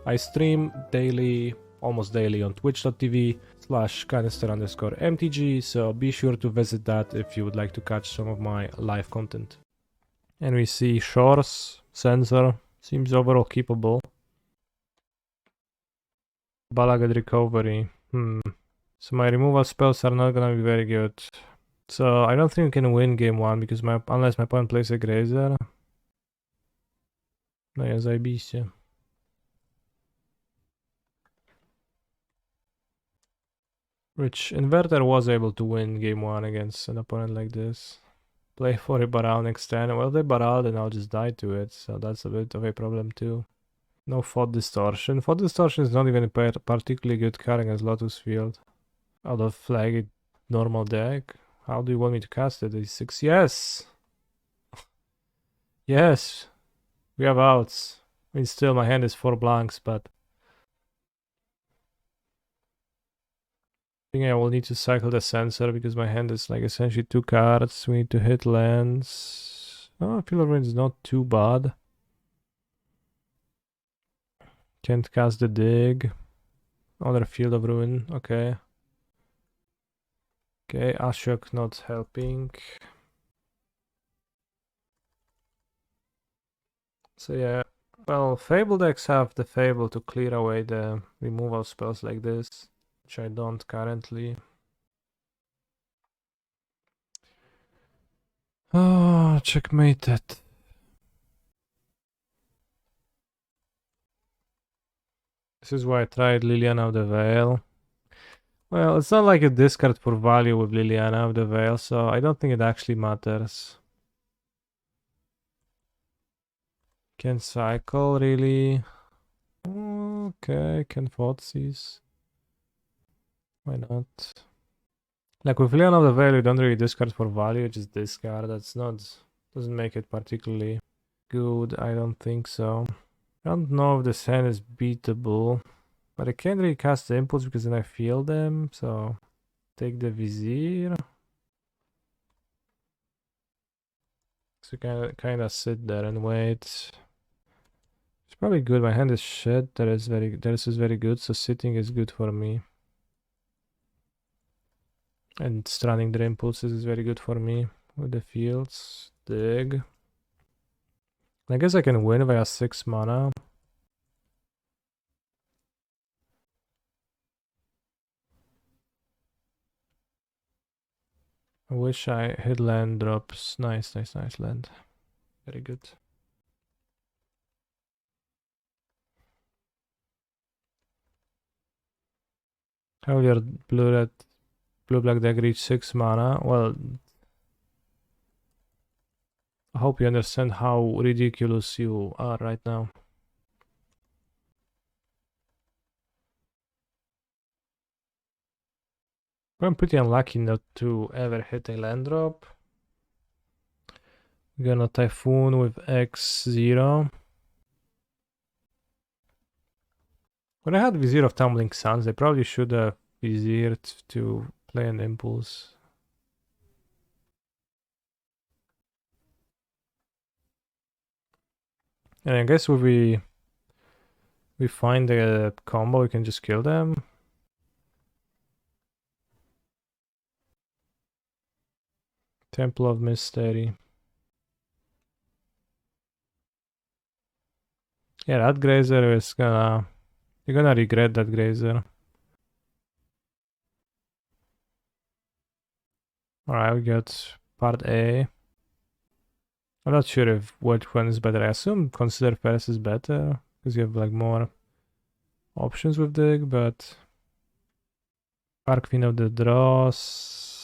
I stream daily, almost daily on twitch.tv/canister_mtg, so be sure to visit that if you would like to catch some of my live content. And we see Shores, Censor, seems overall keepable. Balagad Recovery, So my removal spells are not gonna be very good. So I don't think we can win game 1 because unless my opponent plays a Grazer. No ja, zajebiście. Which Inverter was able to win game 1 against an opponent like this. Play for a Baral next turn. Well, they Baral, then I'll just die to it, so that's a bit of a problem too. No Thought Distortion. Thought Distortion is not even a particularly good card against Lotus Field. Out of flag normal deck. How do you want me to cast it? A6? Yes! Yes! We have outs. I mean, still, my hand is 4 blanks, but I think I will need to cycle the Censor because my hand is like essentially 2 cards. We need to hit lands. Oh, Pillar Wind is not too bad. Can't cast the Dig. Other Field of Ruin, okay. Okay, Ashiok not helping. So yeah, well, Fable decks have the Fable to clear away the removal spells like this, which I don't currently. Oh, checkmated. This is why I tried Liliana of the Veil. Well, it's not like a discard for value with Liliana of the Veil, so I don't think it actually matters. Can cycle, really? Okay, can Thoughtseize. Why not? Like with Liliana of the Veil, you don't really discard for value, just discard. That's not... doesn't make it particularly good, I don't think so. I don't know if this hand is beatable. But I can't really cast the Impulse because then I feel them, so take the Vizier. So kinda sit there and wait. It's probably good. My hand is shit. This is very good, so sitting is good for me. And stranding the Impulses is very good for me with the fields. Dig. I guess I can win via 6 mana. I wish I hit land drops. Nice land. Very good. How will your blue-black deck reach 6 mana? Well, I hope you understand how ridiculous you are right now. I'm pretty unlucky not to ever hit a land drop. We're gonna Typhoon with X0. When I had Vizier of Tumbling Suns, I probably should have Viziered to play an Impulse. And I guess if we find a combo, we can just kill them. Temple of Mystery. Yeah, that Grazer is gonna... You're gonna regret that Grazer. Alright, we got part A. I'm not sure if which one is better. I assume Consider First is better, because you have like more options with Dig, but... Archfiend of the Dross...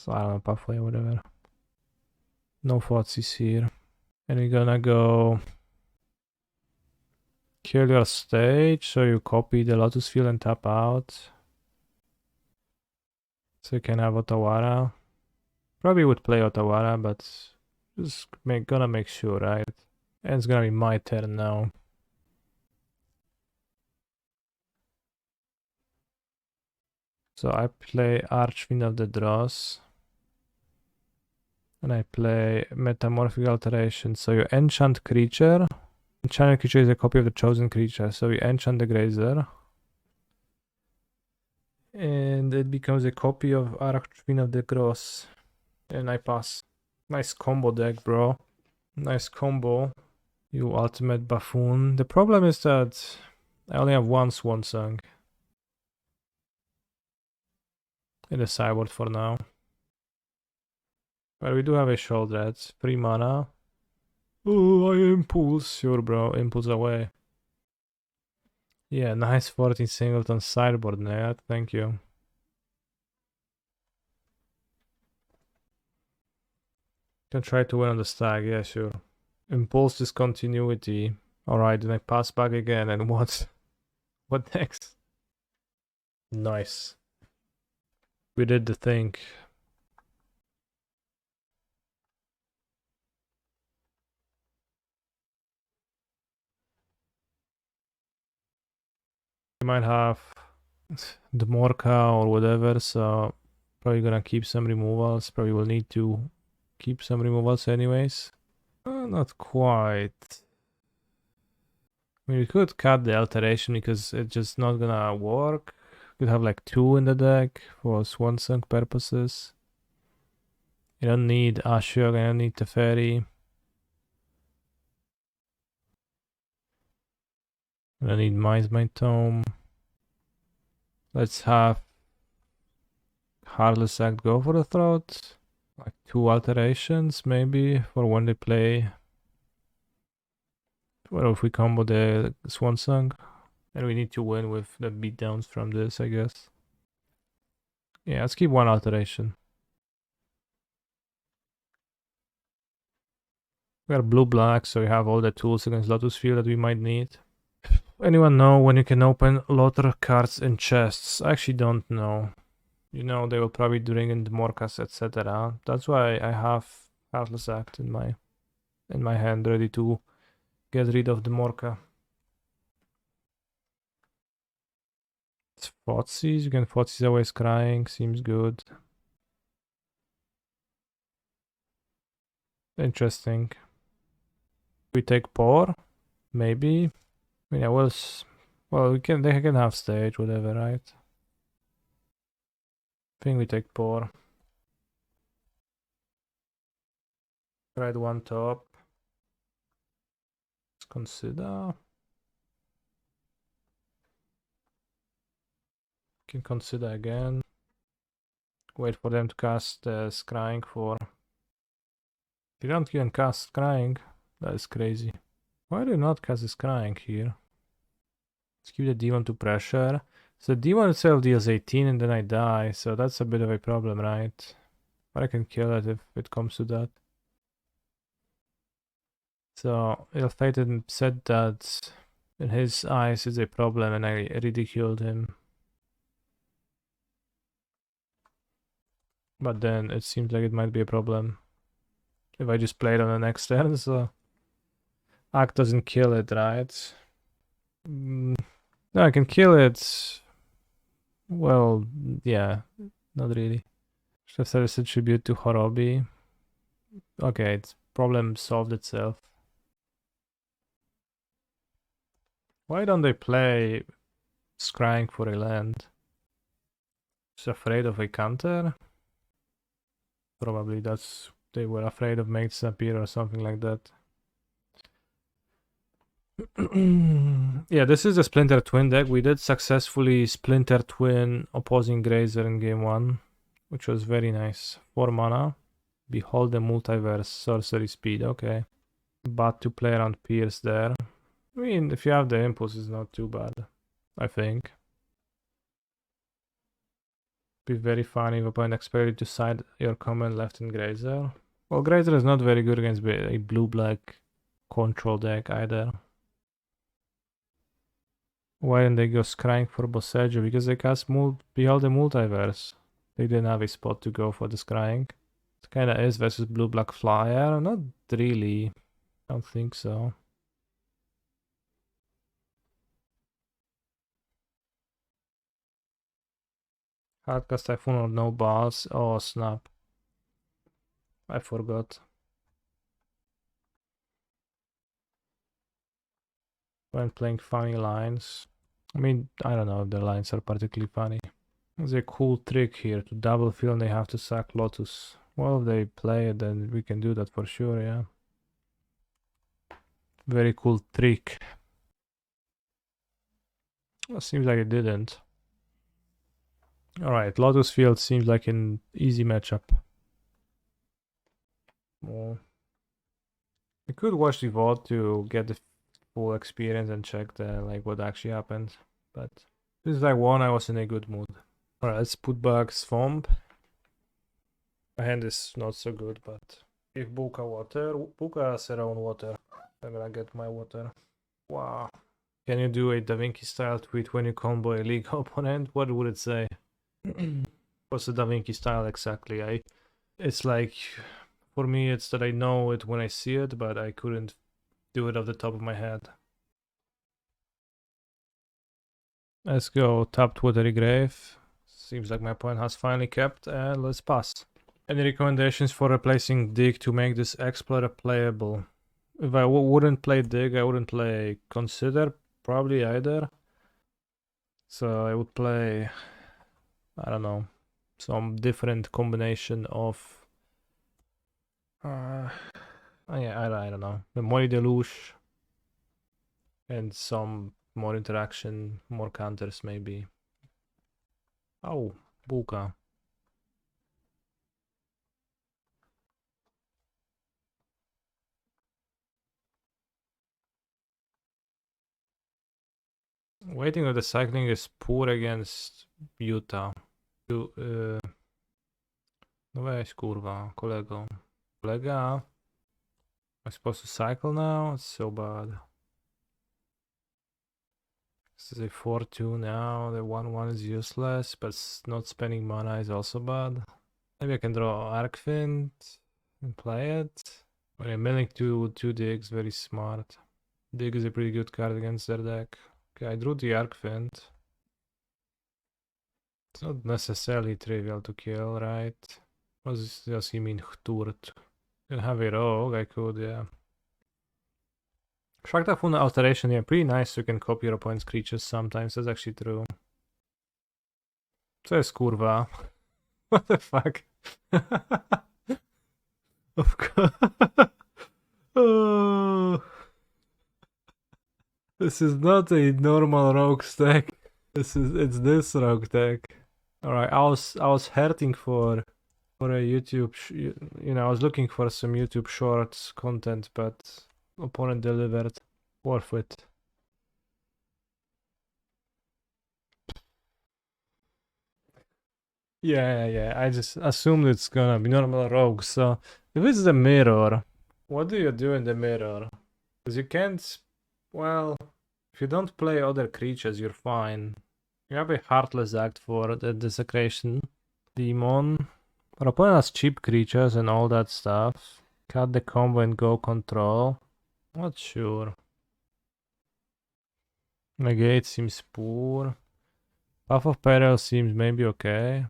I don't know, Pathway or whatever. No Thoughtseize here. And we're gonna go... Kill your stage, so you copy the Lotus Field and tap out. So you can have Otawara. Probably would play Otawara, but just gonna make sure, right? And it's gonna be my turn now. So I play Archfiend of the Dross. And I play Metamorphic Alteration. So you enchant creature Enchanted creature is a copy of the chosen creature, so we enchant the Grazer. And it becomes a copy of Archfiend of the Dross. And I pass. Nice combo deck, bro. Nice combo. You ultimate buffoon. The problem is that I only have one Swan Song in the sideboard for now. But we do have a Shoulder. 3 mana. Oh, I impulse. Sure, bro. Impulse away. Yeah, nice 14 singleton sideboard, Ned. Thank you. Can try to win on the stack. Yeah, sure. Impulse discontinuity. Alright, then I pass back again. And what? What next? Nice. We did the thing. We might have the Morka or whatever, so probably gonna keep some removals. Probably will need to keep some removals anyways. Not quite. I mean, we could cut the alteration because it's just not gonna work. Could have like 2 in the deck for Swan Song purposes. You don't need Ashiok, I don't need Teferi. I don't need Mazemind Tome. Let's have Heartless Act go for the throat. Like 2 alterations maybe for when they play. Well, if we combo the Swan Song. And we need to win with the beatdowns from this, I guess. Yeah, let's keep 1 alteration. We are blue-black, so we have all the tools against Lotus Field that we might need. Anyone know when you can open Lotter cards in chests? I actually don't know. You know, they will probably bring in the Morkas, etc. That's why I have Heartless Act in my hand, ready to get rid of the Morka. It's Thoughtseize. You can Thoughtseize away Scrying, seems good. Interesting. We take Pour, maybe. I mean, well, they can have stage, whatever, right? I think we take Pour. Right, 1 top. Let's consider. Can consider again. Wait for them to cast Scrying for. They don't even cast Scrying. That is crazy. Why do you not cast Scrying here? Let's give the demon to pressure. So the demon itself deals 18 and then I die, so that's a bit of a problem, right? But I can kill it if it comes to that. So Ill-Fated said that in his eyes it's a problem and I ridiculed him. But then it seems like it might be a problem if I just play it on the next turn, so Act doesn't kill it, right? No, I can kill it. Well, yeah, not really. Should have started a tribute to Horobi. Okay, its problem solved itself. Why don't they play Scrying for a land? Just afraid of a counter? Probably they were afraid of Mates Appear or something like that. Yeah, this is a Splinter Twin deck. We did successfully Splinter Twin opposing Grazer in game 1, which was very nice. 4 mana. Behold the Multiverse, Sorcery Speed, okay. But to play around Pierce there. I mean, if you have the Impulse, it's not too bad, I think. Be very funny if opponent expected to side your command left in Grazer. Well, Grazer is not very good against a blue-black control deck either. Why didn't they go Scrying for Bosseggio? Because they cast Behold the Multiverse. They didn't have a spot to go for the Scrying. It kinda is versus blue-black Flyer. Not really. I don't think so. Hardcast Typhoon or no balls. Oh, snap. I forgot. when playing funny lines. I mean, I don't know if the lines are particularly funny. There's a cool trick here to double fill and they have to sack Lotus. Well, if they play it, then we can do that for sure, yeah. Very cool trick. Well, seems like it didn't. Alright, Lotus Field seems like an easy matchup. Well, I could watch the VOD to get the full experience and check the what actually happened. But since I won, I was in a good mood. Alright, let's put back Swamp. My hand is not so good, but if Buka water, Buka has her own water. I'm gonna get my water. Wow. Can you do a Da Vinci style tweet when you combo a league opponent? What would it say? What's the Da Vinci style exactly? It's like, for me, it's that I know it when I see it, but I couldn't do it off the top of my head. Let's go tapped Watery Grave. Seems like my opponent has finally kept, and let's pass. Any recommendations for replacing Dig to make this Explorer playable? If I wouldn't play Dig, I wouldn't play Consider, probably either. So I would play, I don't know, some different combination of yeah, I don't know, Memory Deluge and some more interaction, more counters maybe. Oh, Buka. Waiting of the cycling is poor against Utah. No weź kurwa, kolego. Kolega? Am I supposed to cycle now? It's so bad. This is a 4-2 now. The 1-1 is useless, but not spending mana is also bad. Maybe I can draw Archfiend and play it. When I'm milling two digs, very smart. Dig is a pretty good card against their deck. Okay, I drew the Archfiend. It's not necessarily trivial to kill, right? What does he mean, Chturt? Can have a rogue, I could, yeah. Shark Typhoon Alteration, yeah, pretty nice. You can copy your opponent's creatures sometimes, that's actually true. Co jest kurwa? What the fuck? Of course. Oh. This is not a normal rogue stack. It's this rogue deck. Alright, I was hurting for a YouTube, I was looking for some YouTube Shorts content, but opponent delivered. Worth it. Yeah, I just assumed it's gonna be normal rogue, so if it's the mirror, what do you do in the mirror? Because you can't, well, if you don't play other creatures, you're fine. You have a Heartless Act for the Desecration Demon. Our opponent has cheap creatures and all that stuff. Cut the combo and go control. Not sure. Negate seems poor. Path of Peril seems maybe okay.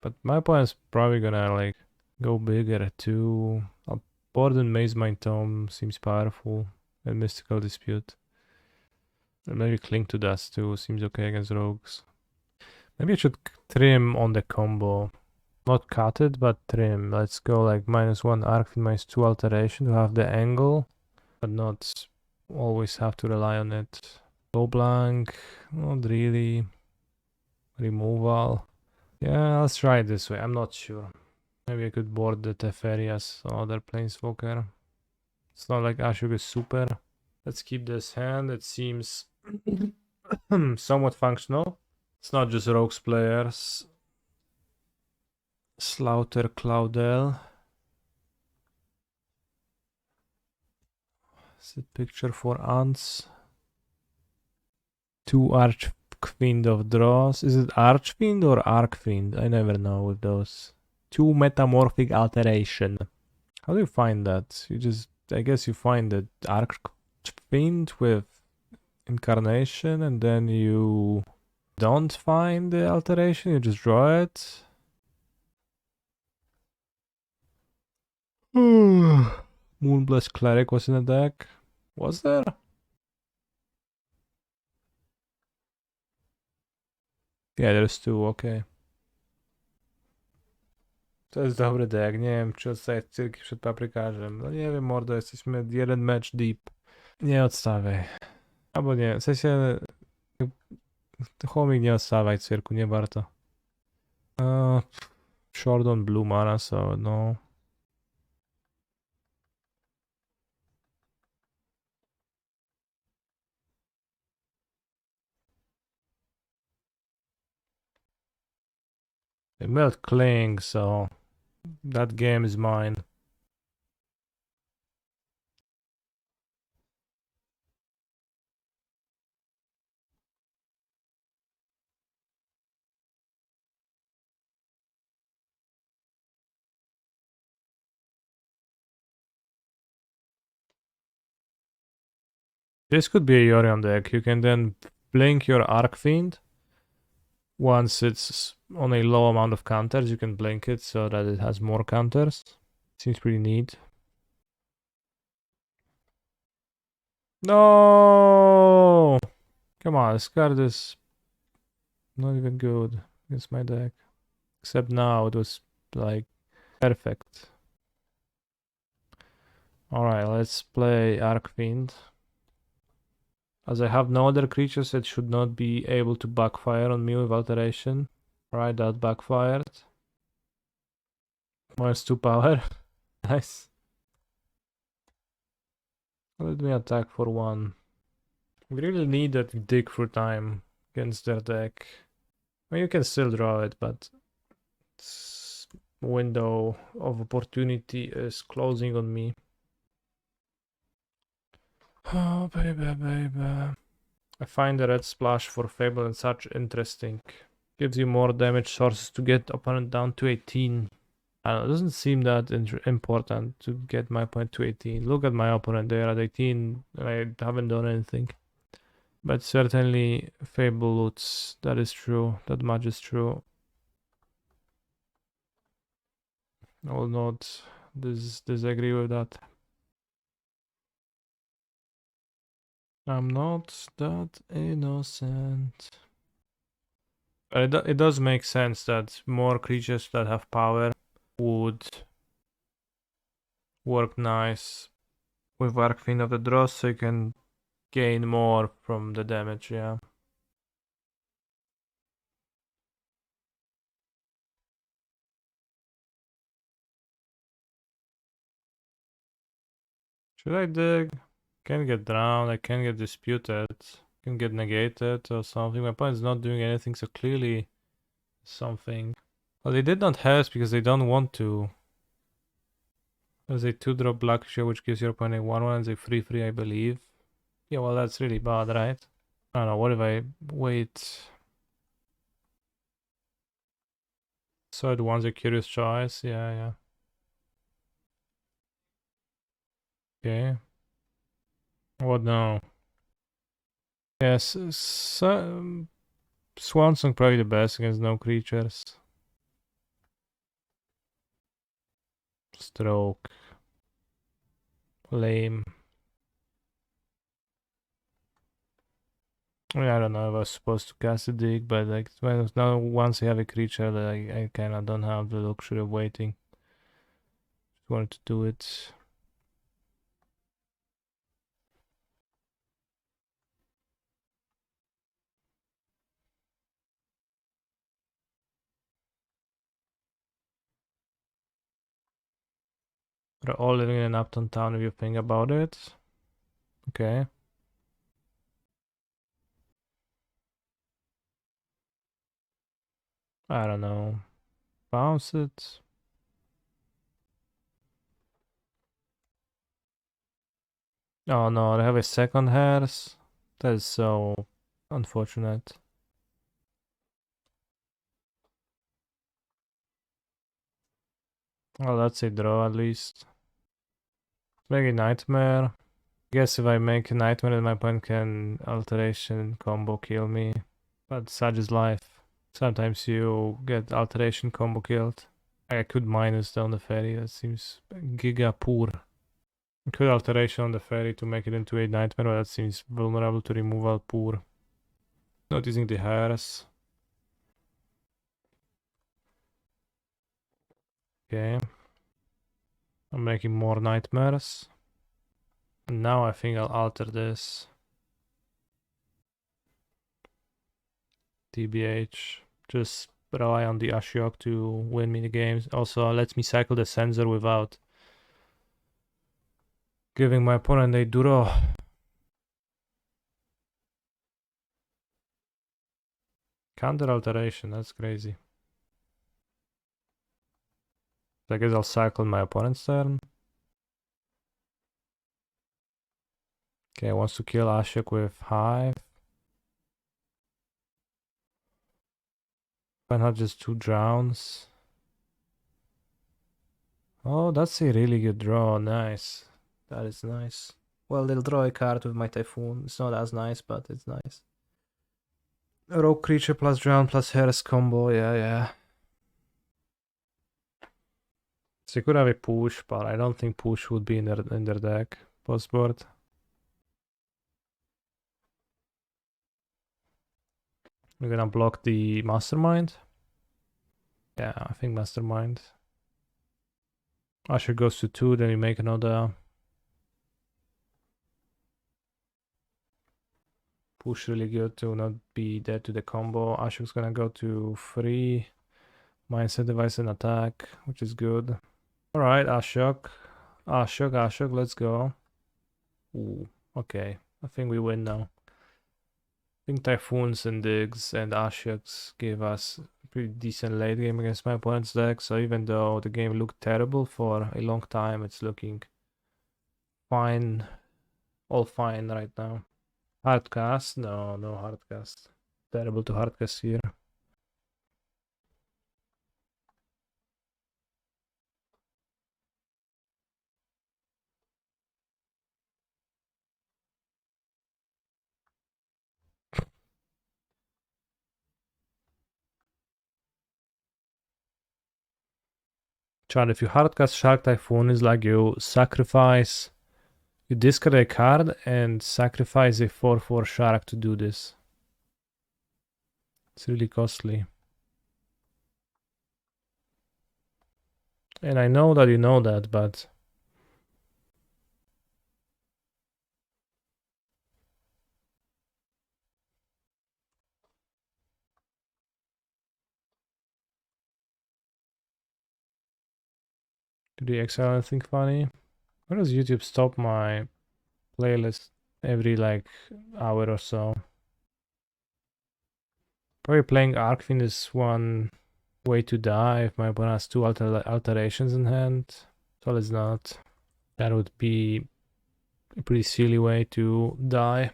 But my opponent's probably gonna go bigger too. Abandoned Mazemind Tome seems powerful. And Mystical Dispute. And maybe Cling to Dust too seems okay against rogues. Maybe I should trim on the combo. Not cut it, but trim. Let's go -1 Archfiend, -2 Alteration to have the angle, but not always have to rely on it. Go blank, not really. Removal. Yeah, let's try it this way. I'm not sure. Maybe I could board the Teferi as other Planeswalker. It's not like Ashiok is super. Let's keep this hand. It seems somewhat functional. It's not just rogues players. Slaughter Cloudel. Is it picture for ants? 2 Archfiend of Dross. Is it Archfiend or Archfiend? I never know with those. 2 Metamorphic Alteration. How do you find that? I guess you find the Archfiend with Incarnation and then you don't find the alteration, you just draw it. Moonblast Cleric was in the deck. Was there? Yeah, there's two, okay. To jest dobry deck, nie wiem czy odstawiać cyrki przed paprykarzem. No nie wiem mordo, jesteśmy jeden mecz deep. Nie odstawiaj. Albo nie, w sensie... Chomik nie odstawaj cyrku, nie warto. Short on blue mana, so no. They melt Cling, so that game is mine. This could be a Yorion deck. You can then blink your Archfiend. Once it's on a low amount of counters, you can blink it so that it has more counters. Seems pretty neat. No! Come on, this card is not even good against my deck. Except now it was like perfect. Alright, let's play Archfiend. As I have no other creatures, it should not be able to backfire on me with alteration. Alright, that backfired. -2 power. Nice. Let me attack for 1. We really need that dig through time against their deck. I mean, you can still draw it, but its window of opportunity is closing on me. Oh, baby, baby. I find the red splash for Fable and such interesting. Gives you more damage sources to get opponent down to 18. I don't know, it doesn't seem that important to get my opponent to 18. Look at my opponent, they're at 18 and I haven't done anything. But certainly Fable loots, that is true, that much is true. I will not disagree with that. I'm not that innocent. It does make sense that more creatures that have power would work nice with Archfiend of the Dross, so you can gain more from the damage, yeah. Should I dig? Can get drowned, I can get disputed, can get negated or something. My opponent's not doing anything, so clearly something. Well, they did not have because they don't want to. There's a 2-drop black show which gives your opponent 1/1 and a 3/3, I believe. Yeah, well, that's really bad, right? I don't know, what if I wait? So it one's a curious choice, yeah. Okay. What now? Yes, so, Swan Song probably the best against no creatures. Stroke. Lame. I mean, I don't know if I was supposed to cast a dig, but like now once I have a creature that I kinda don't have the luxury of waiting. Just wanted to do it. We're all living in an uptown town if you think about it. Okay. I don't know. Bounce it. Oh no, they have a second hairs. That is so unfortunate. Well, that's a draw at least. Make a nightmare. Guess if I make a nightmare, then my opponent can alteration combo kill me. But such is life. Sometimes you get alteration combo killed. I could minus down the ferry, that seems giga poor. I could alteration on the ferry to make it into a nightmare, but that seems vulnerable to removal poor. Not using the hairs. Okay. I'm making more nightmares. And now I think I'll alter this. TBH. Just rely on the Ashiok to win me the games. Also lets me cycle the Censor without giving my opponent a draw. Counter alteration, that's crazy. So I guess I'll cycle my opponent's turn. Okay, wants to kill Ashiok with Hive. Why not just 2 drowns? Oh, that's a really good draw. Nice. That is nice. Well, they'll draw a card with my Typhoon. It's not as nice, but it's nice. A rogue creature plus drown plus Harris combo. Yeah. So you could have a push, but I don't think push would be in their deck post board. We're gonna block the Mastermind. Yeah, I think Mastermind. Asher goes to 2, then you make another push really good to not be dead to the combo. Asher's gonna go to 3. My incentivize an attack, which is good. Alright, Ashiok, let's go. Ooh, okay. I think we win now. I think Typhoons and Digs and Ashioks gave us a pretty decent late game against my opponent's deck, so even though the game looked terrible for a long time, it's looking fine. All fine right now. Hardcast? No hardcast. Terrible to hardcast here. Chad, if you hardcast Shark Typhoon, is like you discard a card and sacrifice a 4/4 Shark to do this. It's really costly. And I know that you know that, but do the exile anything funny? Why does YouTube stop my playlist every like hour or so? Probably playing Archfiend is one way to die if my opponent has 2 alterations in hand. So it's not. That would be a pretty silly way to die.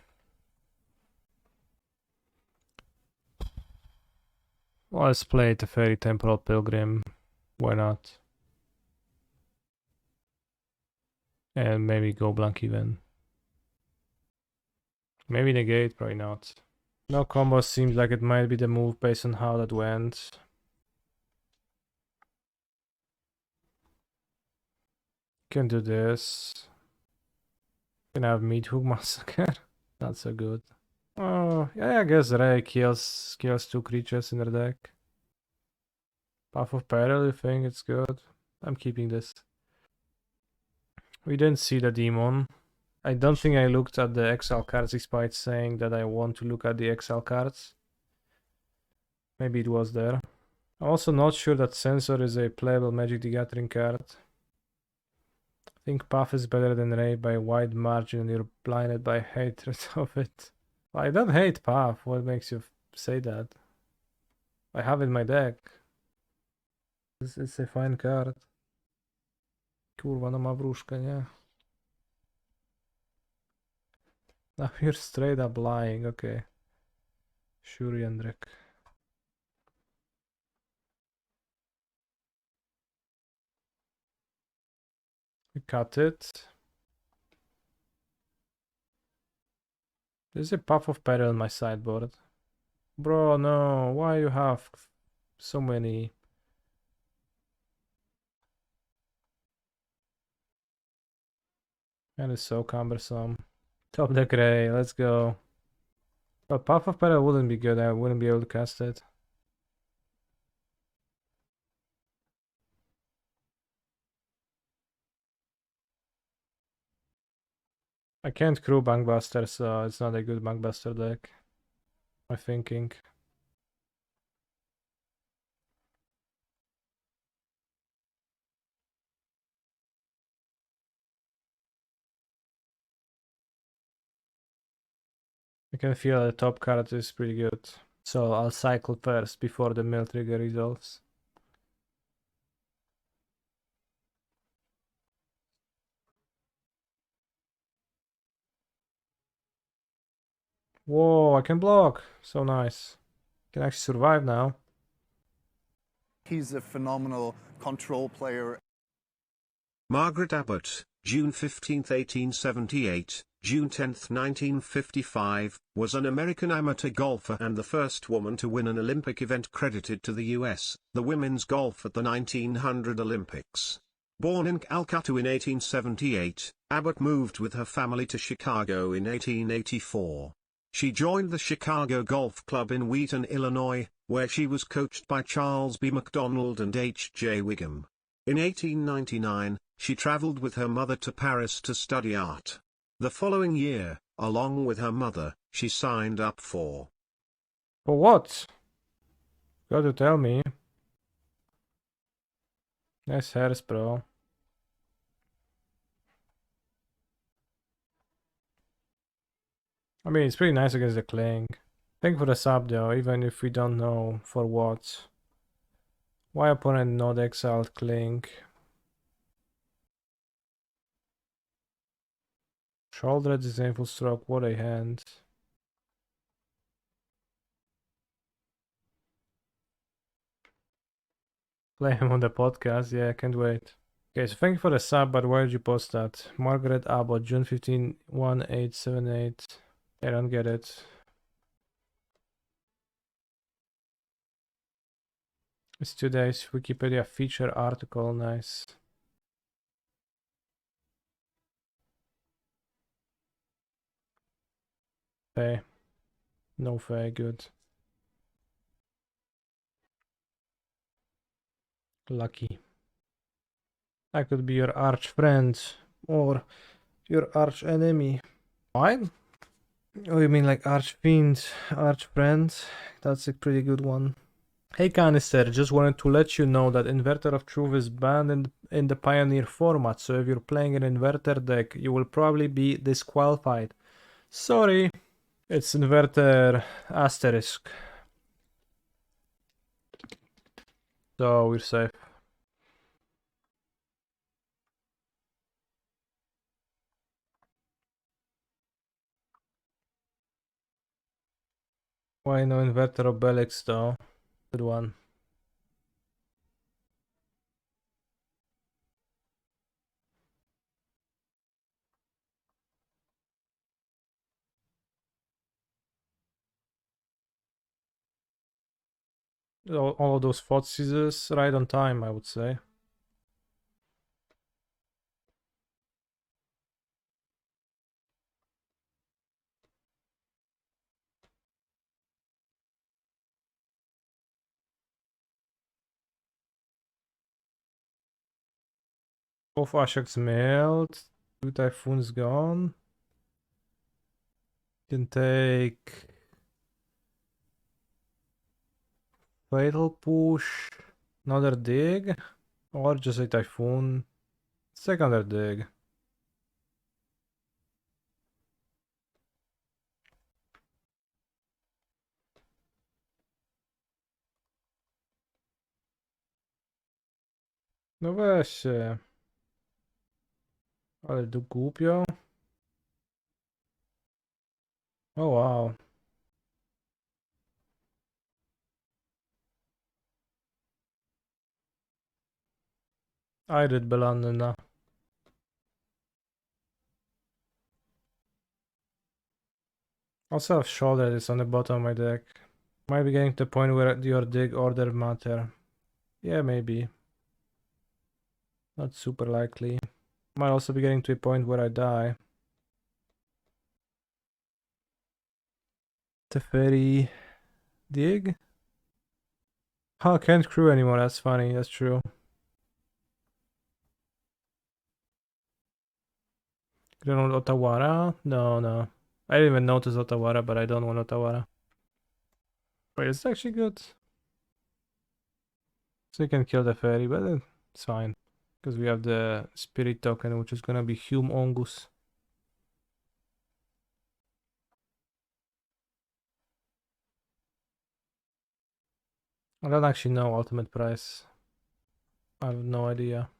Well, let's play Teferi Temporal Pilgrim. Why not? And maybe go blank even. Maybe negate, probably not. No combo seems like it might be the move based on how that went. Can do this. Can have Meathook Massacre. Not so good. Oh, yeah, I guess Ray kills 2 creatures in their deck. Path of Peril, you think it's good? I'm keeping this. We didn't see the demon. I don't think I looked at the exile cards despite saying that I want to look at the exile cards. Maybe it was there. I'm also not sure that Censor is a playable Magic the Gathering card. I think Path is better than Ray by a wide margin and you're blinded by hatred of it. I don't hate Path, what makes you say that? I have it in my deck. It's a fine card. Kurwa, no ma wróżkę, nie? Now you're straight up lying, okay. Sure, Jendrik. We cut it. There's a Path of Peril on my sideboard. Bro, no, why you have so many? And it's so cumbersome. Top deck Ray, let's go. But Path of Peril wouldn't be good, I wouldn't be able to cast it. I can't crew Bankbuster, so it's not a good Bankbuster deck. My thinking. I can feel the top card is pretty good. So I'll cycle first before the mill trigger resolves. Whoa, I can block. So nice. Can actually survive now. He's a phenomenal control player. Margaret Abbott, June 15, 1878, June 10, 1955, was an American amateur golfer and the first woman to win an Olympic event credited to the U.S., the women's golf at the 1900 Olympics. Born in Calcutta in 1878, Abbott moved with her family to Chicago in 1884. She joined the Chicago Golf Club in Wheaton, Illinois, where she was coached by Charles B. McDonald and H. J. Wiggum. In 1899, she traveled with her mother to Paris to study art. The following year, along with her mother, she signed up for... For what? Got to tell me. Nice hairs, bro. I mean, it's pretty nice against the Kling. Thank you for the sub though, even if we don't know for what. Why opponent not exiled Kling? Shoulder, Disdainful Stroke, what a hand. Play him on the podcast, yeah, can't wait. Okay, so thank you for the sub, but where did you post that? Margaret Abbott, June 15, 1878. I don't get it. It's today's Wikipedia feature article, nice. Faye. No Faye, good. Lucky. I could be your arch friend or your arch enemy. Fine? Oh, you mean like Archfiend, arch friend? That's a pretty good one. Hey Canister, just wanted to let you know that Inverter of Truth is banned in the Pioneer format, so if you're playing an Inverter deck, you will probably be disqualified. Sorry. It's Inverter Asterisk. So we're safe. Why no Inverter of Belix though? Good one. All of those Thoughtseizes right on time, I would say. Both Ashiok's mailed. 2 Typhoons gone. Can take Fatal Push, another dig, or just a Typhoon. Let's take another dig. No weź się. Ale do głupio. Oh wow. I did Belanina. Also have Shoulder that's on the bottom of my deck. Might be getting to the point where your dig order matter. Yeah, maybe. Not super likely. Might also be getting to a point where I die. Teferi dig? Oh, can't crew anymore, that's funny, that's true. You don't want Otawara? No, no. I didn't even notice Otawara, but I don't want Otawara. Wait, it's actually good. So you can kill the fairy, but it's fine. Because we have the spirit token, which is gonna be Humongous. I don't actually know ultimate price. I have no idea.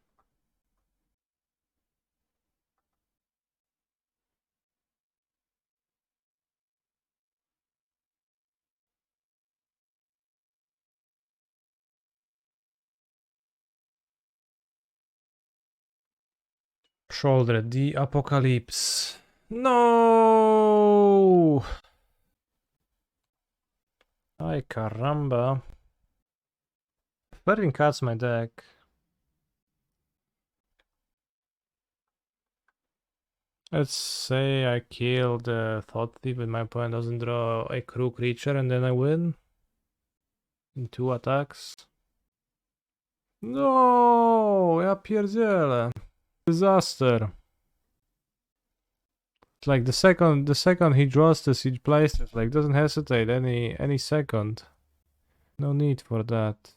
Shoulder the Apocalypse. No! Ay caramba. Burning cuts my deck. Let's say I kill the Thought Thief and my opponent doesn't draw a crew creature and then I win. In 2 attacks. No! Ja pierdzielę. Disaster. It's like the second he draws this, he plays it. Like doesn't hesitate any second. No need for that.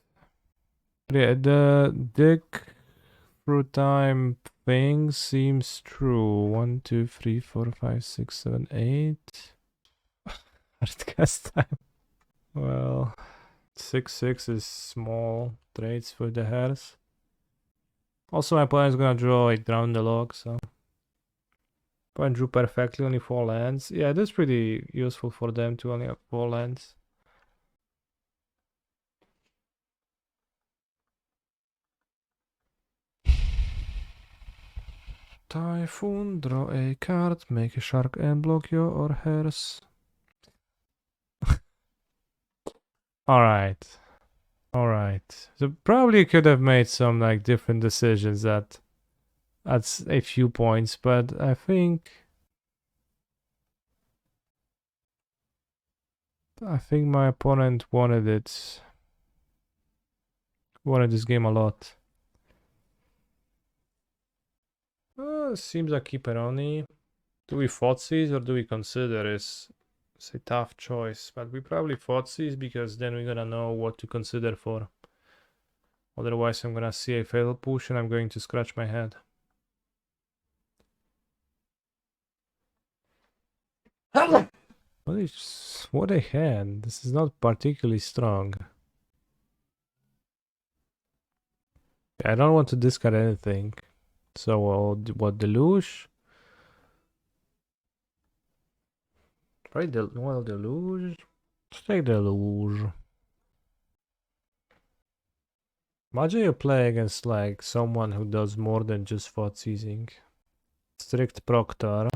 Yeah, the dick through time thing seems true. 1, 2, 3, 4, 5, 6, 7, 8. Hard cast time. Well, 6/6 is small trades for the hairs. Also, my opponent's gonna draw it down the log, so. Opponent drew perfectly, only 4 lands. Yeah, that's pretty useful for them to only have 4 lands. Typhoon, draw a card, make a shark and block your or hers. Alright. Alright. So probably could have made some like different decisions at a few points, but I think my opponent wanted this game a lot. Seems like Keeperoni. Do we Thoughtseize or do we consider? It's a tough choice, but we probably Thoughtseize because then we're gonna know what to consider for. Otherwise, I'm gonna see a fatal push and I'm going to scratch my head. What a hand. This is not particularly strong. I don't want to discard anything. So what, Deluge? Right, Deluge. Let's take Deluge. Imagine you play against like someone who does more than just Thoughtseizing. Strict Proctor.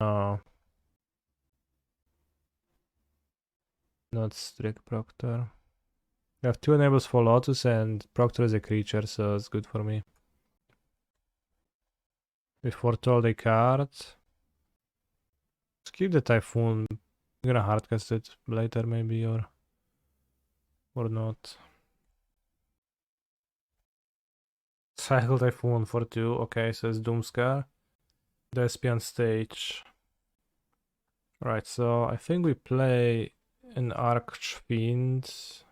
No. Not Strict Proctor. You have 2 enables for Lotus and Proctor is a creature, so it's good for me. We foretold a card. Let's keep the Typhoon. I'm gonna hardcast it later maybe or not. Cycle Typhoon for 2. Okay, so it's Doomscar. Despian stage. Right, so I think we play an Archfiend.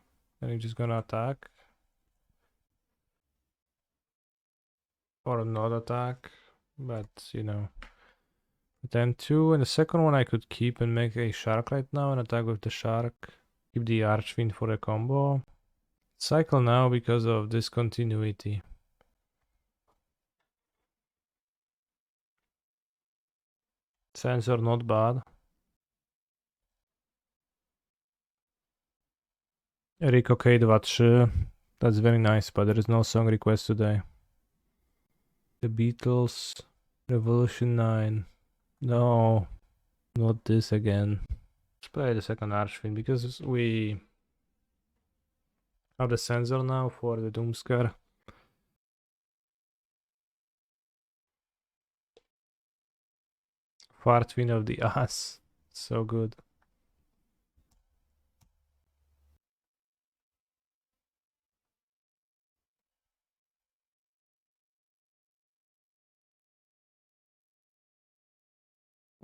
And he's just gonna attack. Or not attack. But, you know. Then 2, and the second one I could keep and make a Shark right now and attack with the Shark. Keep the Archfiend for a combo. Cycle now because of discontinuity. Censor not bad. Rico K23. That's very nice, but there is no song request today. The Beatles. Revolution 9. No. Not this again. Let's play the second Archfiend because we have the Censor now for the Doomscar. Fartwind of the ass. So good.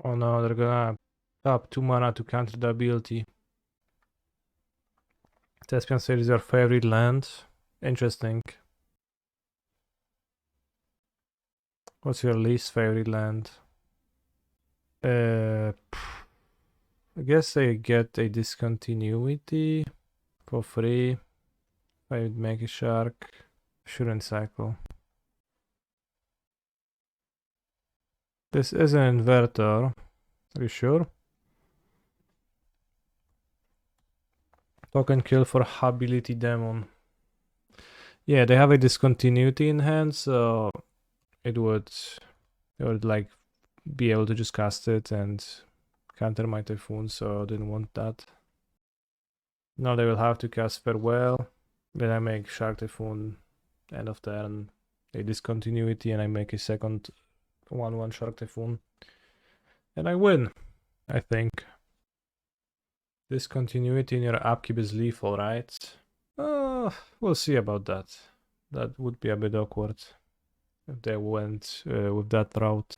Oh no, they're gonna tap 2 mana to counter the ability. Thespian Sage is your favorite land. Interesting. What's your least favorite land? I guess I get a discontinuity for free. If I would make a shark. Shouldn't cycle. This is an inverter. Are you sure? Token kill for Ability Demon. Yeah, they have a discontinuity in hand, so it would like be able to just cast it and counter my Typhoon, so I didn't want that. Now they will have to cast Farewell. Then I make Shark Typhoon end of turn, a discontinuity, and I make a second 1/1 Shark Typhoon. And I win, I think. Discontinuity in your upkeep is lethal, right? We'll see about that. That would be a bit awkward if they went with that route.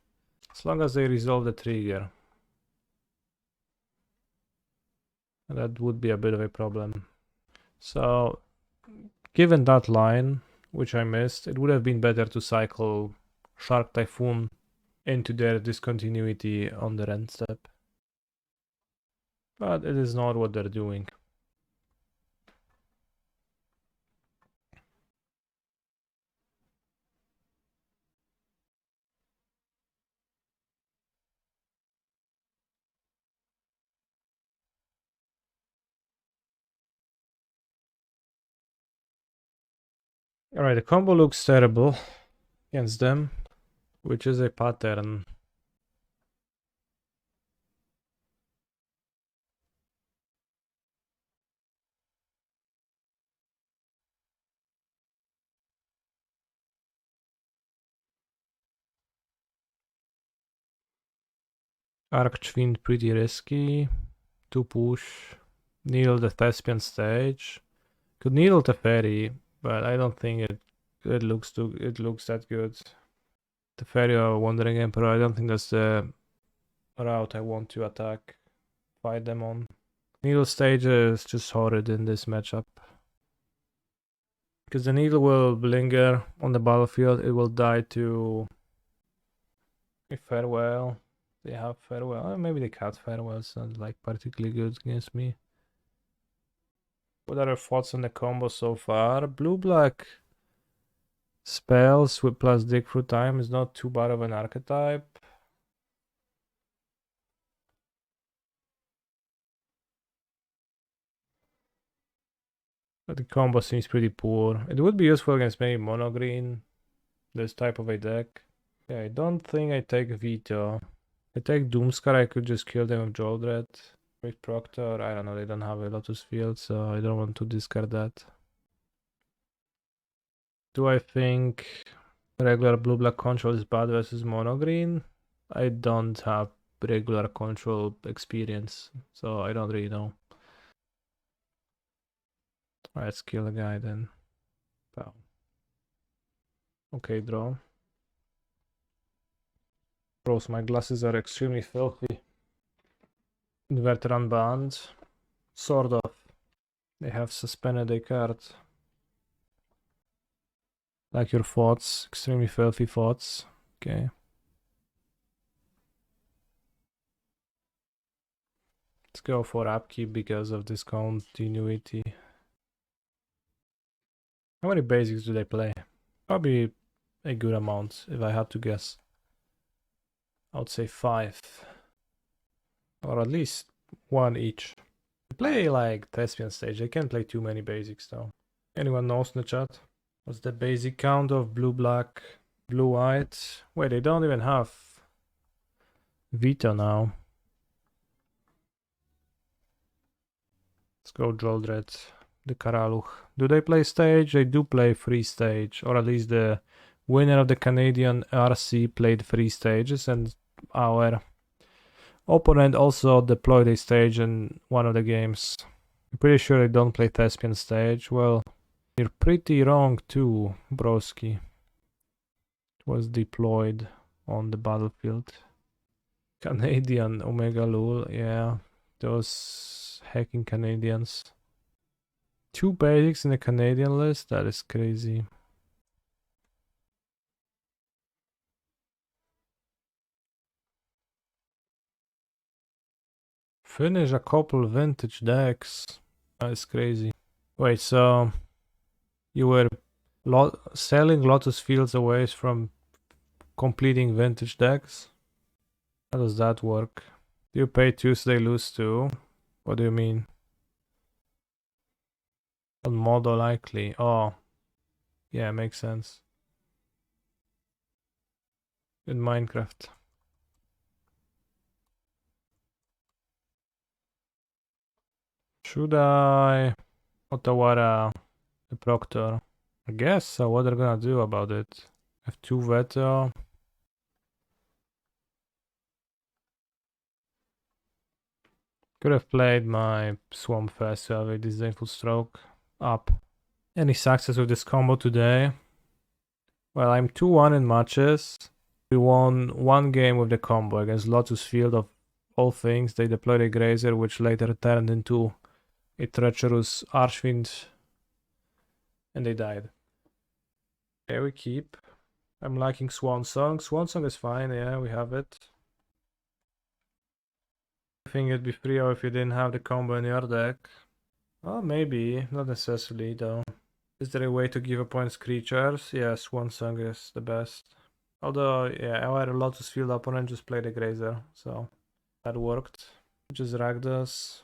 As long as they resolve the trigger. That would be a bit of a problem. So, given that line, which I missed, it would have been better to cycle Shark Typhoon into their discontinuity on the end step. But it is not what they're doing. Alright, the combo looks terrible against them, which is a pattern. Archfiend pretty risky. To push. Needle the Thespian stage. Could needle the Fairy, but I don't think it looks that good. The Fairy or Wandering Emperor, I don't think that's the route I want to fight them on. Needle stage is just horrid in this matchup. Because the needle will linger on the battlefield, it will die to a Farewell. They have Farewell. Maybe they cut Farewell, sounds like particularly good against me. What are your thoughts on the combo so far? Blue-black spells with plus dig through time is not too bad of an archetype. But the combo seems pretty poor. It would be useful against maybe mono green, this type of a deck. Yeah, I don't think I take Veto. I take Doomscar, I could just kill them with Joldrad. With Proctor, I don't know, they don't have a Lotus Field, so I don't want to discard that. Do I think regular blue-black control is bad versus mono green? I don't have regular control experience, so I don't really know. Let's kill a guy then. Wow. Okay, draw. Bros, my glasses are extremely filthy. Inverter unbanned. Sort of. They have suspended a card. Like your thoughts. Extremely filthy thoughts. Okay. Let's go for upkeep because of this continuity. How many basics do they play? Probably a good amount, if I had to guess. I would say 5. Or at least 1 each. They play like Thespian stage, they can't play too many basics though. Anyone knows in the chat? What's the basic count of blue-black, blue-white? Wait, they don't even have Veto now. Let's go Joldrad, the Karaluch. Do they play stage? They do play free stage, or at least the winner of the Canadian RC played 3 stages, and our opponent also deployed a stage in one of the games. I'm pretty sure they don't play Thespian stage. Well, you're pretty wrong too, broski. It was deployed on the battlefield. Canadian Omega Lul, yeah. Those hacking Canadians. 2 basics in the Canadian list? That is crazy. Finish a couple vintage decks. That is crazy. Wait, so you were selling Lotus Fields away from completing vintage decks? How does that work? Do you pay Tuesday, lose 2? What do you mean? On Modo likely. Oh. Yeah, makes sense. In Minecraft. Should I Otawara the Proctor? I guess so. What they're gonna do about it? Have 2 veto. Could have played my Swamp Fest to have a Disdainful Stroke up. Any success with this combo today? Well, I'm 2-1 in matches. We won 1 game with the combo against Lotus Field of all things. They deployed a Grazer, which later turned into a treacherous Archfiend, and they died. There we keep. I'm liking Swan Song. Swan Song is fine, yeah, we have it. I think it'd be freer if you didn't have the combo in your deck. Oh, maybe. Not necessarily, though. Is there a way to give opponents creatures? Yeah, Swan Song is the best. Although, yeah, I had a Lotus Field opponent just played a Grazer, so that worked. Just Rakdos,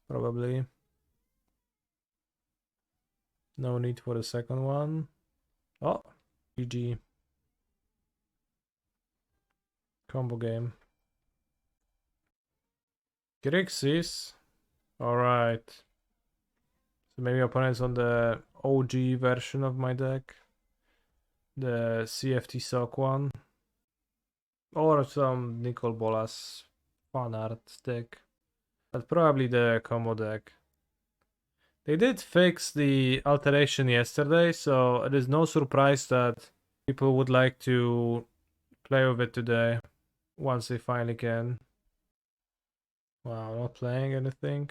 probably. No need for the second one. Oh, GG. Combo game. Grixis. Alright. So maybe opponents on the OG version of my deck. The CFT Sock one. Or some Nicol Bolas fan art deck. But probably the combo deck. They did fix the alteration yesterday, so it is no surprise that people would like to play with it today. Once they finally can. Wow, not playing anything.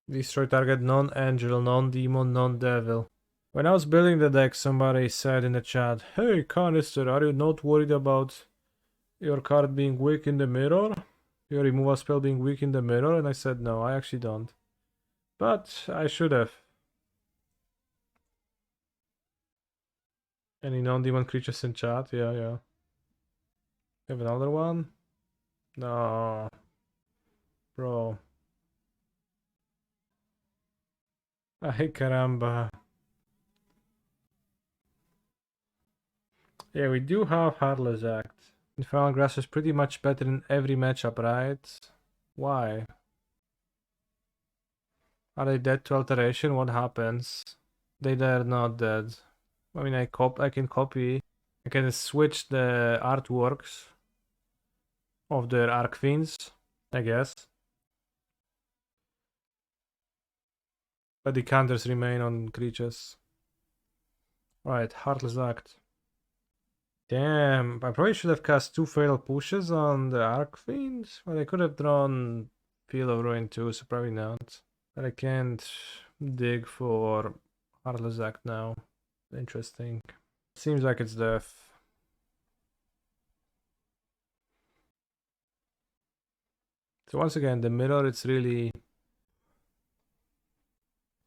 Destroy target non-angel, non-demon, non-devil. When I was building the deck, somebody said in the chat, "Hey, Canister, are you not worried about your card being weak in the mirror? Your removal spell being weak in the mirror?" And I said, no, I actually don't. But I should have. Any non-demon creatures in chat? Yeah. Have another one? No. Bro. Ay, caramba. Yeah, we do have Heartless Act. Infernal Grasp is pretty much better in every matchup, right? Why? Are they dead to alteration? What happens? They're not dead. I mean, I can copy. I can switch the artworks of their Archfiends, I guess. But the counters remain on creatures. Right, Heartless Act. Damn, I probably should have cast 2 Fatal Pushes on the Archfiend. Well, I could have drawn Field of Ruin too, so probably not. But I can't dig for Heartless Act now. Interesting. Seems like it's death. So once again, the mirror, it's really...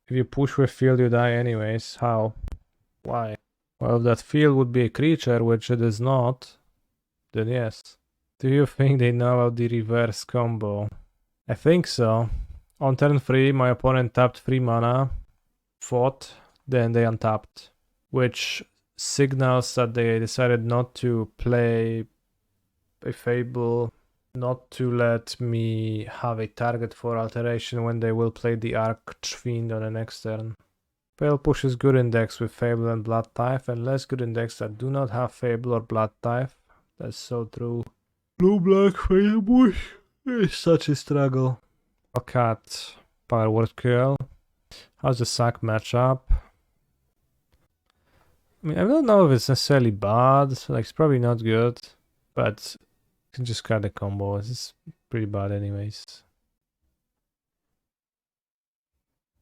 If you push with field, you die anyways. How? Why? Well, if that field would be a creature, which it is not, then yes. Do you think they know about the reverse combo? I think so. On turn 3, my opponent tapped 3 mana, fought, then they untapped, which signals that they decided not to play a Fable, not to let me have a target for alteration when they will play the Archfiend on the next turn. Fatal Push is good in decks with Fable and Blood Type, and less good in decks that do not have Fable or Blood Type. That's so true. Blue-black Fatal Push is such a struggle. Cat, Power Word Curl. How's the sack matchup? I mean, I don't know if it's necessarily bad, like it's probably not good. But you can just cut the combo. It's pretty bad anyways.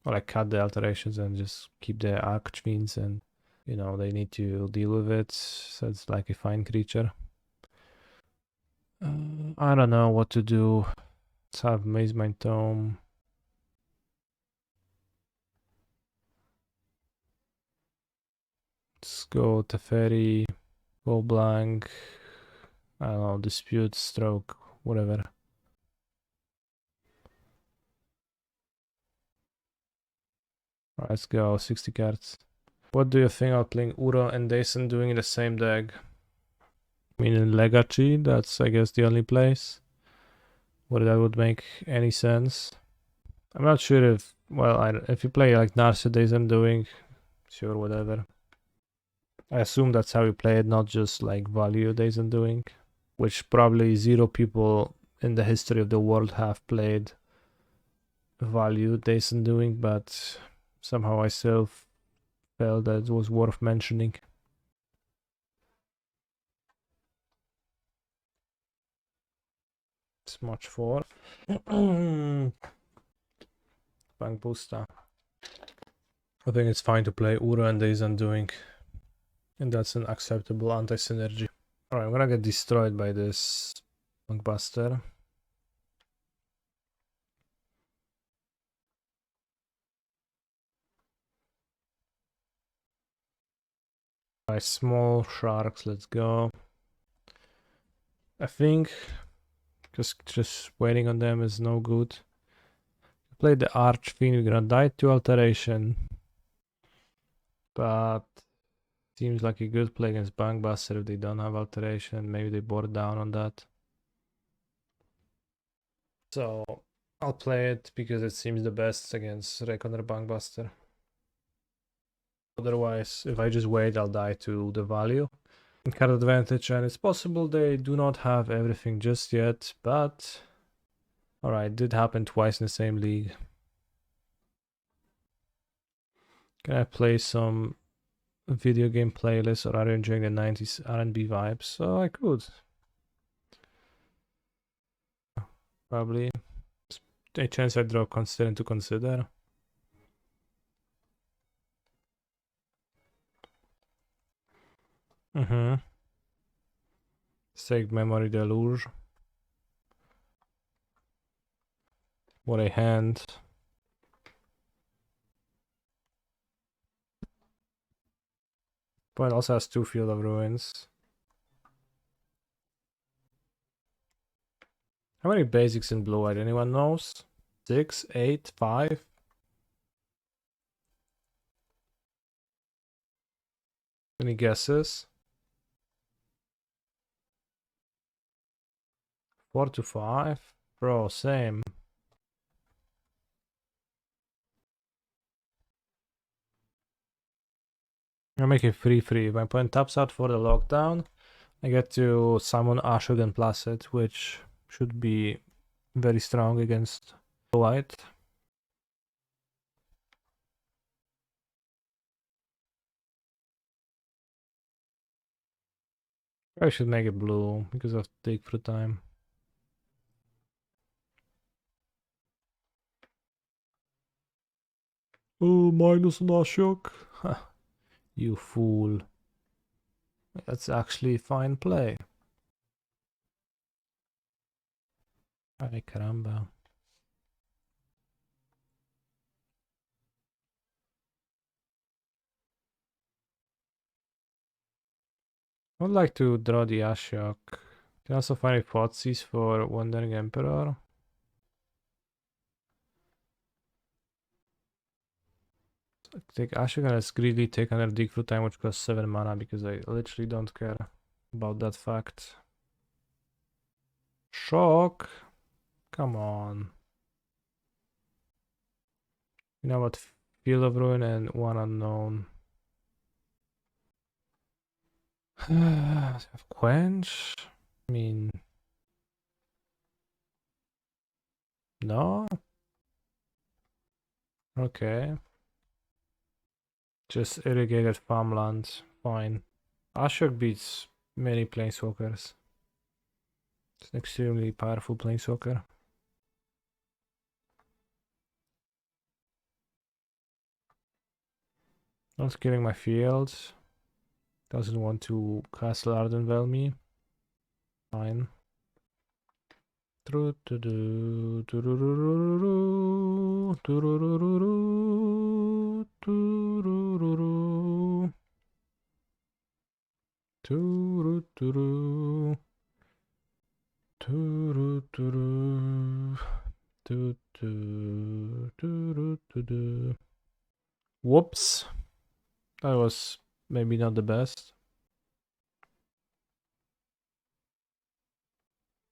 Or like cut the alterations and just keep the Archfiends, and you know they need to deal with it. So it's like a fine creature. I don't know what to do. Let's have Mazemind Tome. Let's go Teferi, go blank. I don't know, Dispute, Stroke, whatever. Let's go, 60 cards. What do you think of playing Uro and Dason doing in the same deck? I mean, in Legacy, that's I guess the only place where that would make any sense. I'm not sure if, well, if you play like Narset Dason doing, sure, whatever. I assume that's how you play it, not just like value Dason doing, which probably 0 people in the history of the world have played value Dason doing, but somehow I still felt that it was worth mentioning. It's much for Bank Booster. I think it's fine to play Uro and Days Undoing, and that's an acceptable anti-synergy. Alright, I'm gonna get destroyed by this Bankbuster. Alright, small sharks, let's go. I think just waiting on them is no good. Play the Archfiend, we're gonna die to Alteration. But seems like a good play against Bankbuster if they don't have Alteration. Maybe they board down on that. So I'll play it because it seems the best against Reckoner Bankbuster. Otherwise, if I just wait, I'll die to the value. Card advantage, and it's possible they do not have everything just yet, but alright, did happen twice in the same league. Can I play some video game playlist, or are you enjoying the 90s R&B vibes? So I could. Probably. A chance I draw considering to consider. Take Memory Deluge. What a hand. But it also has 2 Field of Ruins. How many basics in blue-white? Anyone knows? 6, 8, 5? Any guesses? 4 to 5? Bro, same. I'm making 3-3. If my opponent taps out for the lockdown, I get to summon Ashiok and Placid, which should be very strong against white. I should make it blue because of Dig Through Time. Oh, minus an Ashiok. You fool. That's actually fine play. Ay, caramba. I would like to draw the Ashiok. Can also find a Thoughtseize for Wandering Emperor. Take Ashiok and let's greedily take another Dig Through Time, which costs 7 mana, because I literally don't care about that fact. Shock! Come on. You know what? Field of Ruin and 1 unknown. Quench? I mean... No? Okay. Just irrigated farmland. Fine. Ashiok beats many planeswalkers. It's an extremely powerful planeswalker. Not killing my fields. Doesn't want to Castle Ardenvale me. Fine. Whoops. That was maybe not the best.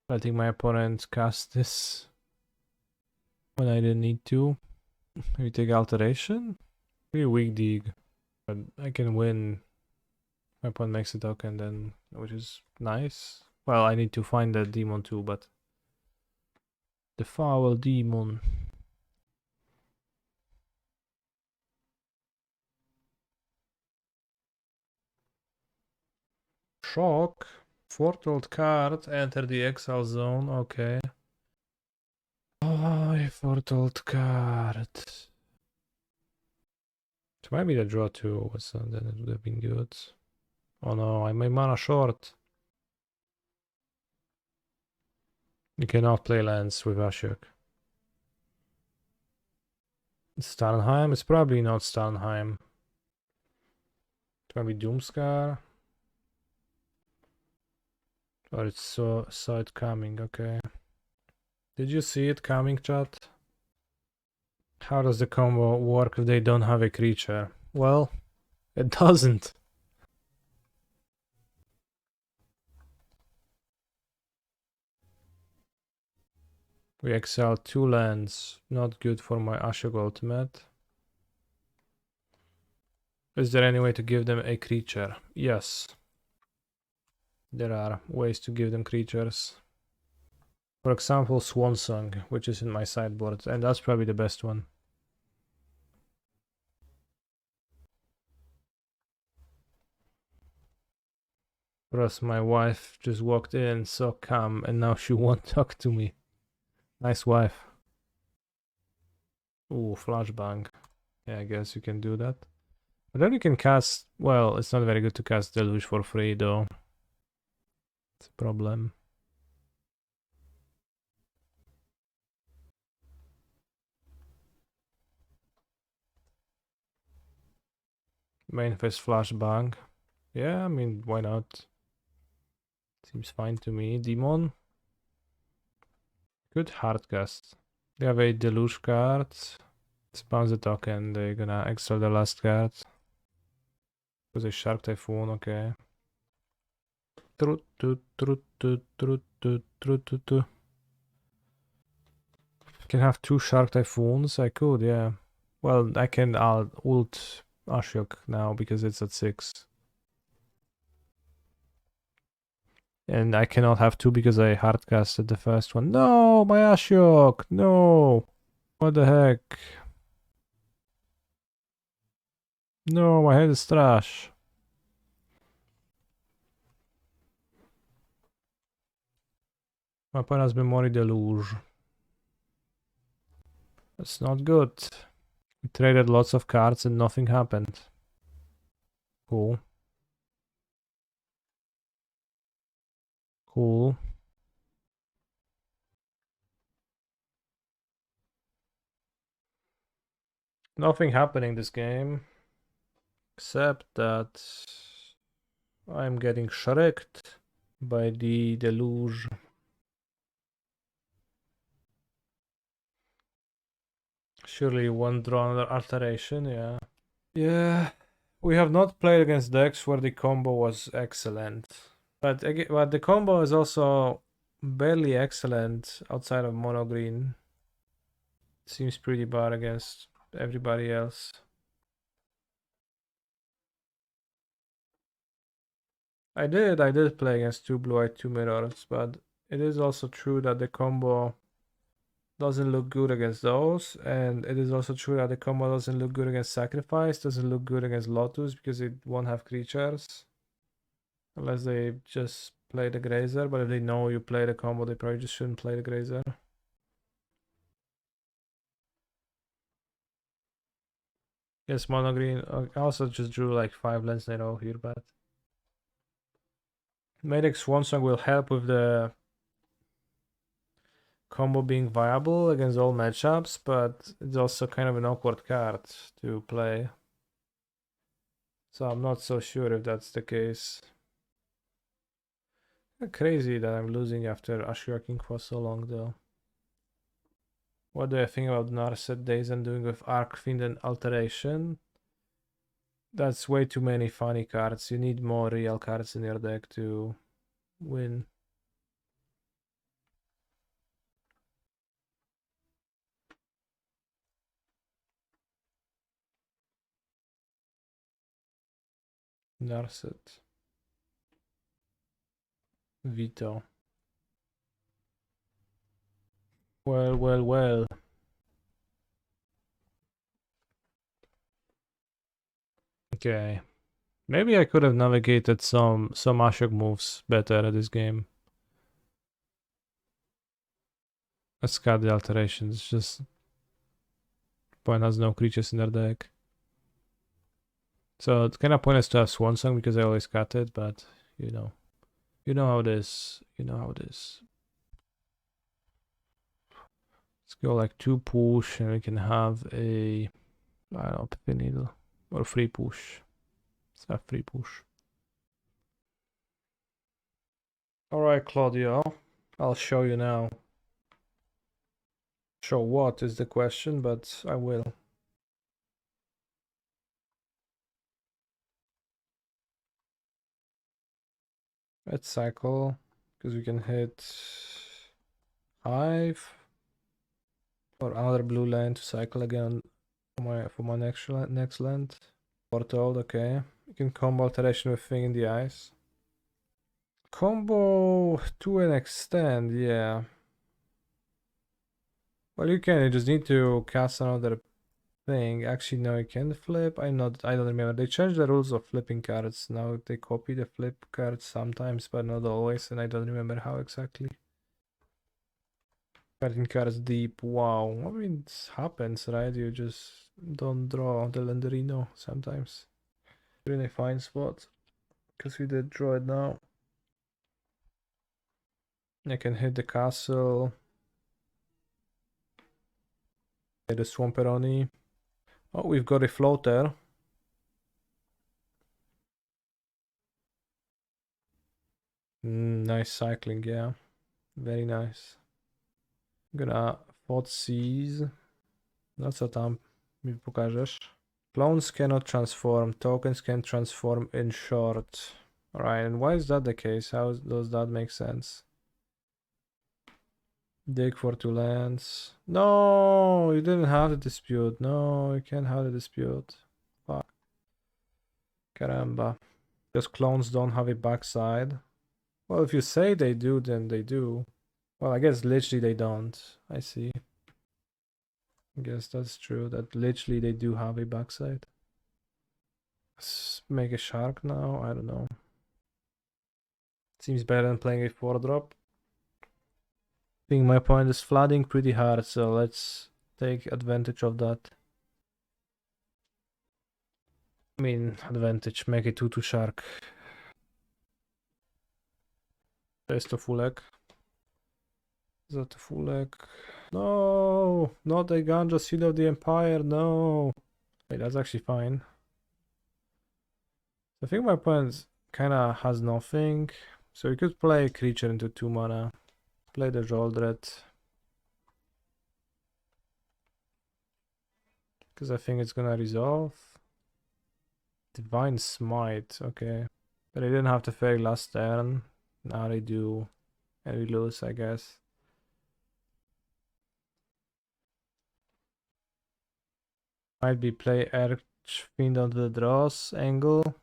Letting my opponent cast this when I didn't need to. Maybe take Alteration? Pretty weak dig. But I can win. My opponent makes a token then, which is nice. Well, I need to find that demon too, but... The foul demon. Shock. Foretold card, enter the exile zone, okay. Oh, a foretold card. It might be the draw too, so then it would have been good. Oh no, I'm a mana short. You cannot play lands with Ashiok. Starnheim? It's probably not Starnheim. It might be Doomscar. Or it's saw it coming, okay. Did you see it coming, chat? How does the combo work if they don't have a creature? Well, it doesn't. We exile 2 lands. Not good for my Ashiok ultimate. Is there any way to give them a creature? Yes. There are ways to give them creatures. For example, Swan Song, which is in my sideboard, and that's probably the best one. Plus, my wife just walked in, so calm, and now she won't talk to me. Nice wife. Ooh, flashbang. Yeah, I guess you can do that. But then you can cast... Well, it's not very good to cast Deluge for free, though. It's a problem. Main phase flashbang. Yeah, I mean, why not? Seems fine to me. Demon. Good hardcast. They have a Deluge card. Spawns the token, they're gonna exile the last card. Was a Shark Typhoon, okay. Can have 2 Shark Typhoons? I could, yeah. Well, I can ult Ashiok now because it's at 6. And I cannot have 2 because I hardcasted the first one. No, my Ashiok! No! What the heck? No, my head is trash. My opponent has Memory Deluge. That's not good. We traded lots of cards and nothing happened. Cool. Cool. Nothing happening this game. Except that I'm getting shreked by the Deluge. Surely one draw another alteration, yeah. Yeah, we have not played against decks where the combo was excellent. But the combo is also barely excellent outside of mono green. Seems pretty bad against everybody else. I did play against 2 blue-white, 2 mirrors, but it is also true that the combo doesn't look good against those, and it is also true that the combo doesn't look good against Sacrifice, doesn't look good against Lotus because it won't have creatures. Unless they just play the Grazer, but if they know you play the combo, they probably just shouldn't play the Grazer. Yes, mono green. I also just drew like 5 lands in a row here, but Medic Swan Song will help with the combo being viable against all matchups, but it's also kind of an awkward card to play. So I'm not so sure if that's the case. Crazy that I'm losing after Ashioking for so long though. What do I think about Narset Days and doing with Archfiend and Alteration? That's way too many funny cards. You need more real cards in your deck to win. Narset. Veto. Well, well, well. Okay. Maybe I could have navigated some Ashiok moves better at this game. Let's cut the alterations. Just point has no creatures in their deck. So it's kind of pointless to have Swan Song because I always cut it, but you know how it is. You know how it is. Let's go like 2 push and we can have a, I don't know, Pithing Needle or free push. Let's have free push. Alright, Claudio, I'll show you now. Show what is the question, but I will. Let's cycle because we can hit Hive or another blue land to cycle again for my next land. Portal, okay. You can combo Alteration with Thing in the Eyes. Combo to an extent, yeah. Well, you can. You just need to cast another thing. Actually, no, you can flip. I don't remember. They changed the rules of flipping cards. Now they copy the flip cards sometimes, but not always, and I don't remember how exactly. Cutting cards deep. Wow. I mean, it happens, right? You just don't draw the Lenderino sometimes. Really fine spot. Because we did draw it now. I can hit the castle. Hit the Swamperoni. Oh, we've got a floater. Nice cycling, yeah. Very nice. I'm gonna Thoughtseize. No co tam mi pokażesz? Clones cannot transform. Tokens can transform in short. Alright, and why is that the case? How does that make sense? Dig for 2 lands. No, you didn't have the dispute. No, you can't have the dispute. Fuck. Caramba. Because clones don't have a backside. Well, if you say they do, then they do. Well, I guess literally they don't. I see. I guess that's true, that literally they do have a backside. Let's make a shark now, I don't know. Seems better than playing a 4-drop. I think my point is flooding pretty hard, so let's take advantage of that. I mean, advantage, make a 2/2 shark. There's the Fulek. Is that the Fulek? No, not the Ganja Seal of the Empire, no. Wait, that's actually fine. I think my opponent kinda has nothing. So we could play a creature into 2 mana. Play the Joldred. Because I think it's gonna resolve. Divine Smite, okay. But I didn't have to fairy last turn. Now they do. And we lose, I guess. Might be play Archfiend on the Dross angle.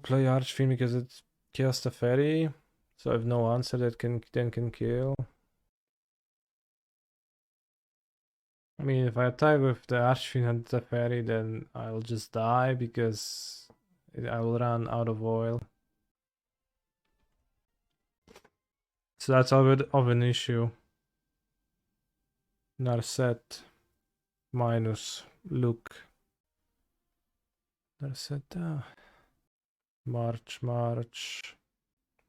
Play Archfiend because it kills the fairy. So if no answer that can kill. I mean, if I attack with the Archfiend and the fairy, then I'll just die because I will run out of oil. So that's a bit of an issue. Narset minus look. Narset. March.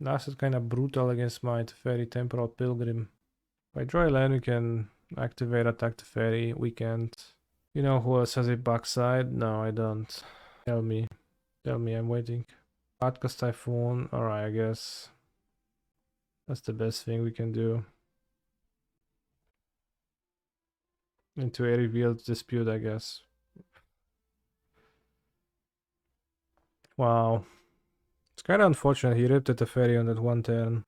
Narset kind of brutal against my Teferi Temporal Pilgrim. If I draw a land, we can activate Attack Teferi. We can't. You know who else has a backside? No, I don't. Tell me. Tell me, I'm waiting. Podcast Typhoon. Alright, I guess. That's the best thing we can do. Into a revealed dispute, I guess. Wow. It's kind of unfortunate he ripped at the ferry on that one turn.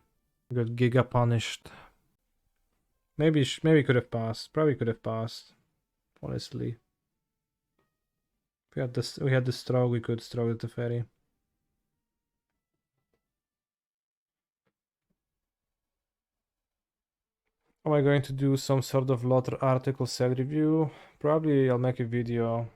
Got giga punished. Maybe could have passed. Probably could have passed. Honestly. If we had the stroke, we could stroke at the ferry. Am I going to do some sort of lot article set review? Probably I'll make a video.